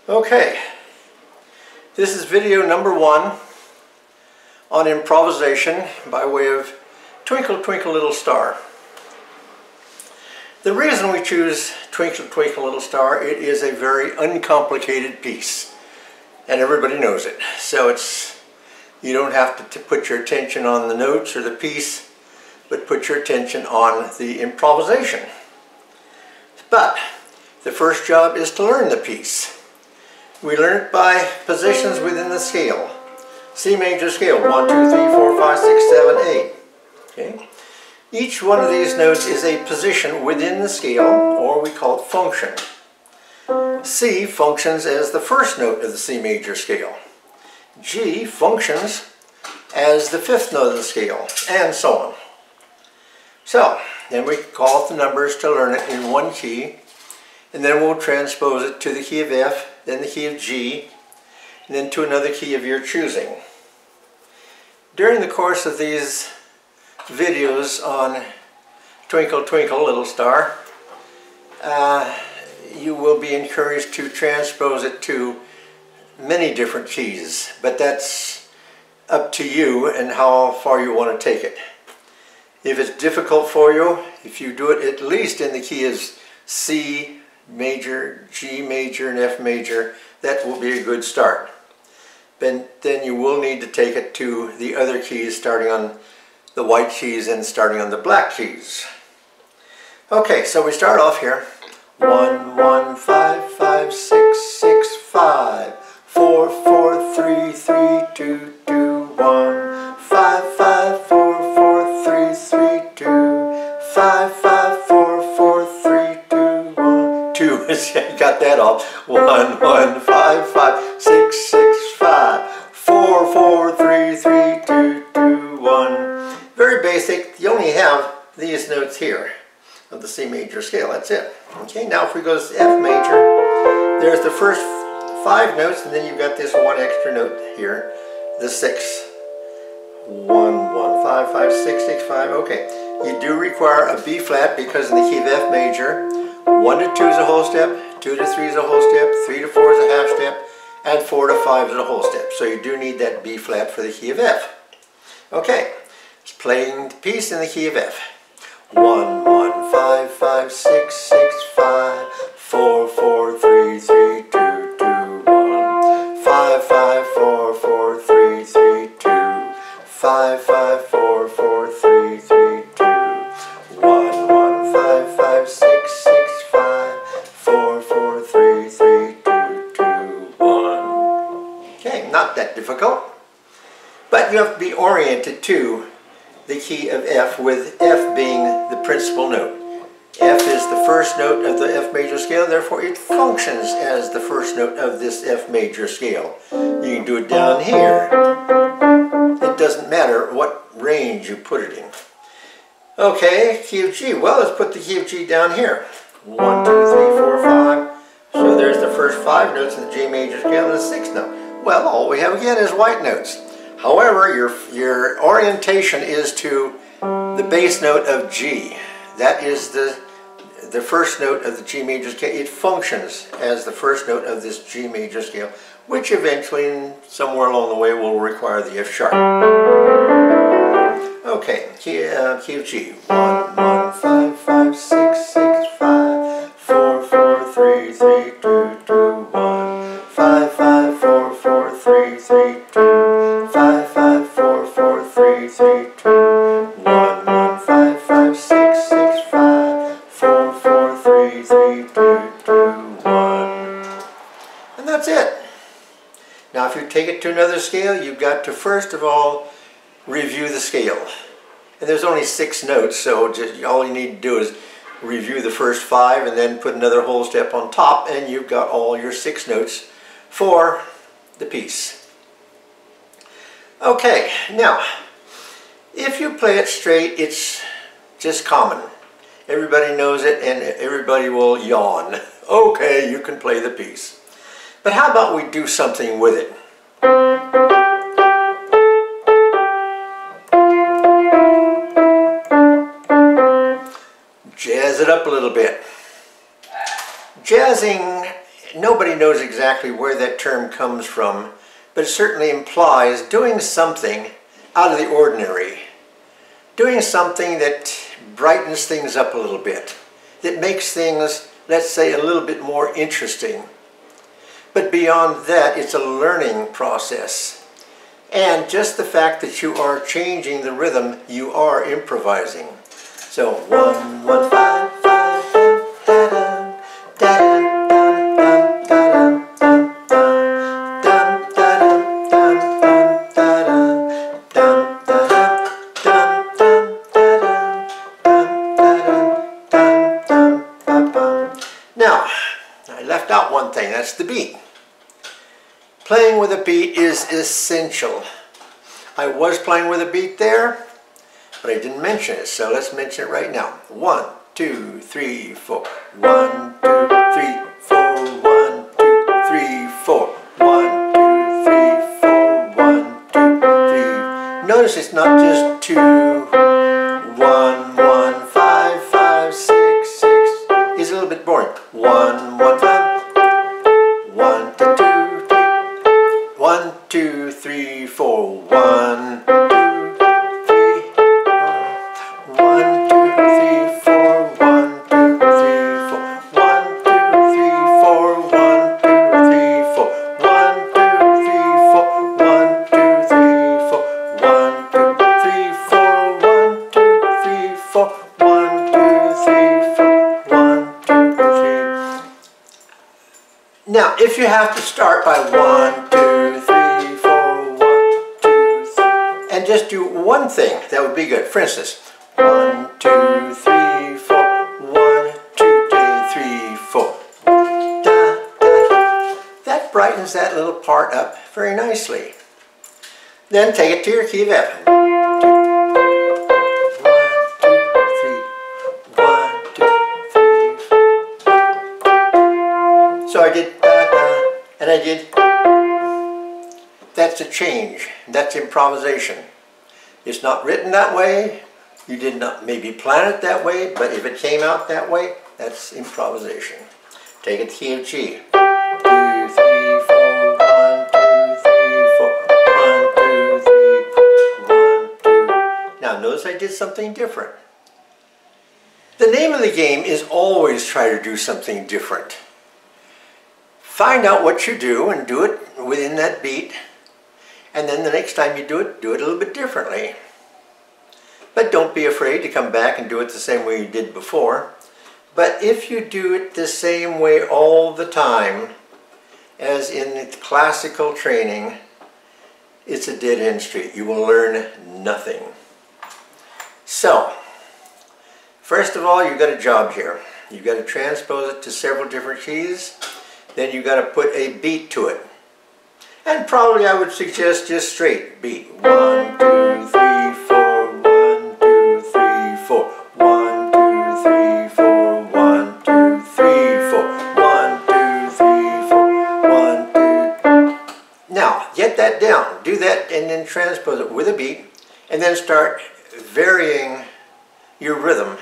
Okay, this is video number 1 on improvisation by way of Twinkle Twinkle Little Star. The reason we choose Twinkle Twinkle Little Star, it is a very uncomplicated piece and everybody knows it. So you don't have to put your attention on the notes or the piece, but put your attention on the improvisation. But the first job is to learn the piece. We learn it by positions within the scale. C major scale, 1, 2, 3, 4, 5, 6, 7, 8. Okay? Each one of these notes is a position within the scale, or we call it function. C functions as the first note of the C major scale. G functions as the 5th note of the scale, and so on. So, then we call it the numbers to learn it in one key, and then we'll transpose it to the key of F, then the key of G, and then to another key of your choosing. During the course of these videos on Twinkle Twinkle Little Star, you will be encouraged to transpose it to many different keys, but that's up to you and how far you want to take it. If it's difficult for you, if you do it at least in the key of C major, G major, and F major, that will be a good start. Then you will need to take it to the other keys, starting on the white keys and starting on the black keys. Okay, so we start off here. 1, 1, 5, 5, 6, 6, 5, 4, 4, 3, 3, 2, 2, 1, 5, 5, 4, 4, 3, 3, 2, 5, 5, 4, 4, 3, 2, 1, 2. You got that off. 1, 1, 5, 5, 6, 6, 5, 4, 4, 3, 3, 2, 2, 1. Very basic. You only have these notes here of the C major scale. That's it. Okay, now if we go to F major, there's the first 5 notes, and then you've got this one extra note here, the 6. 1, 1, 5, 5, 6, 6, 5. Okay, you do require a B flat because in the key of F major, 1 to 2 is a whole step, 2 to 3 is a whole step, 3 to 4 is a half step, and 4 to 5 is a whole step. So you do need that B flat for the key of F. Okay, it's playing the piece in the key of F. 1, 1, 5, 5, 6, 6, 5, 4, 4, 3, 3, 2, 2, 1, 5, 5, 4, 4, 3, 3, 2, 5, 5, 4, 4, 3, 3, 2, 1, 1, 5, 5, 6, 6, 5, 4, 4, 3, 3, 2, 2, 1. Okay, not that difficult, but you have to be oriented to the key of F, with F being the principal note. F is the first note of the F major scale, therefore it functions as the first note of this F major scale. You can do it down here. It doesn't matter what range you put it in. Okay, key of G. Well, let's put the key of G down here. 1, 2, 3, 4, 5. So there's the first 5 notes in the G major scale and the 6th note. Well, all we have again is white notes. However, your orientation is to the bass note of G. That is the first note of the G major scale. It functions as the first note of this G major scale, which eventually, somewhere along the way, will require the F sharp. Okay, key of G. 1, 1, 5, 5, 6, 6, 5, 4, 4, 3, 3, 2, 2, 1, 5, 5, 4, 4, 3, 3, 2, 5, 5, 4, 4, 3, 3, 2, 1, 1, 5, 5, 6, 6, 5, 4, 4, 3, 3, 2, 2, 1. And that's it. Now if you take it to another scale, you've got to first of all review the scale. And there's only 6 notes, so all you need to do is review the first 5 and then put another whole step on top, and you've got all your 6 notes for the piece. Okay, now if you play it straight, it's just common. Everybody knows it and everybody will yawn. Okay, you can play the piece. But how about we do something with it? Jazz it up a little bit. Jazzing nobody knows exactly where that term comes from, but it certainly implies doing something out of the ordinary. Doing something that brightens things up a little bit, that makes things, let's say, a little bit more interesting. But beyond that, it's a learning process. And just the fact that you are changing the rhythm, you are improvising. So 1, 1, 5, 5, da, da, da, Now, I left out one thing, that's the beat. Playing with a beat is essential. I was playing with a beat there, but I didn't mention it, so let's mention it right now. 1, 2, 3, 4. 1, 2, 3, 4. 1, 2, 3, 4. 1, 2, 3, 4. 1, 2, 3. Notice it's not just 2, 1, 1, 5, 5, 6, 6. It's a little bit boring. 1, 1, 5. 1, 2, 3. 1, 2, 3, 4. 1, 2, 3. 1, 2, 3, 4. 1, 2, 3, 4. 1, 2, 3, 4. 1, 2, 3, 4. 1, 2, 3, 4. 1, 2, 3, 4. 1, 2, 3, 4. 1, 2, 3, 4. 1, 2, 3, 4. 1, 2, 3. Now, if you have to start by 1, 2, 3, 4, 1, 2, 3, and just do one thing, that would be good. For instance, 1, 2, 3, 4, 1, 2, 3, 4. Da, da. That brightens that little part up very nicely. Then take it to your key of F. 1, 2, 3, 1, 2, 3. So I did da, da, and I did. That's a change. That's improvisation. It's not written that way. You did not maybe plan it that way, but if it came out that way, that's improvisation. Take it to key of G. 2, 3, 4, 1, 2, 3, 4. 1, 2, 3, 1, 2. Now notice I did something different. The name of the game is always try to do something different. Find out what you do and do it within that beat. And then the next time you do it a little bit differently. But don't be afraid to come back and do it the same way you did before. But if you do it the same way all the time, as in the classical training, it's a dead-end street. You will learn nothing. So, first of all, you've got a job here. You've got to transpose it to several different keys. Then you've got to put a beat to it. And probably I would suggest just straight beat. 1, 2, 3, 4. 1, 2, 3, 4. 1, 2, 3, 4. 1, 2, 3, 4. 1, 2, 3, 4. 1, 2. Now, get that down. Do that and then transpose it with a beat. And then start varying your rhythm.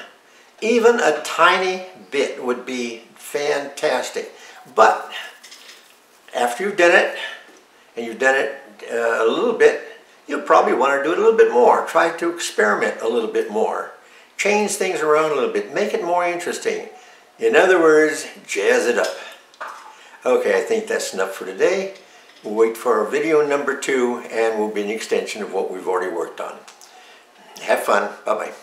Even a tiny bit would be fantastic. But after you've done it, and you've done it a little bit, you'll probably want to do it a little bit more. Try to experiment a little bit more. Change things around a little bit. Make it more interesting. In other words, jazz it up. Okay, I think that's enough for today. We'll wait for our video number 2, and will be an extension of what we've already worked on. Have fun. Bye-bye.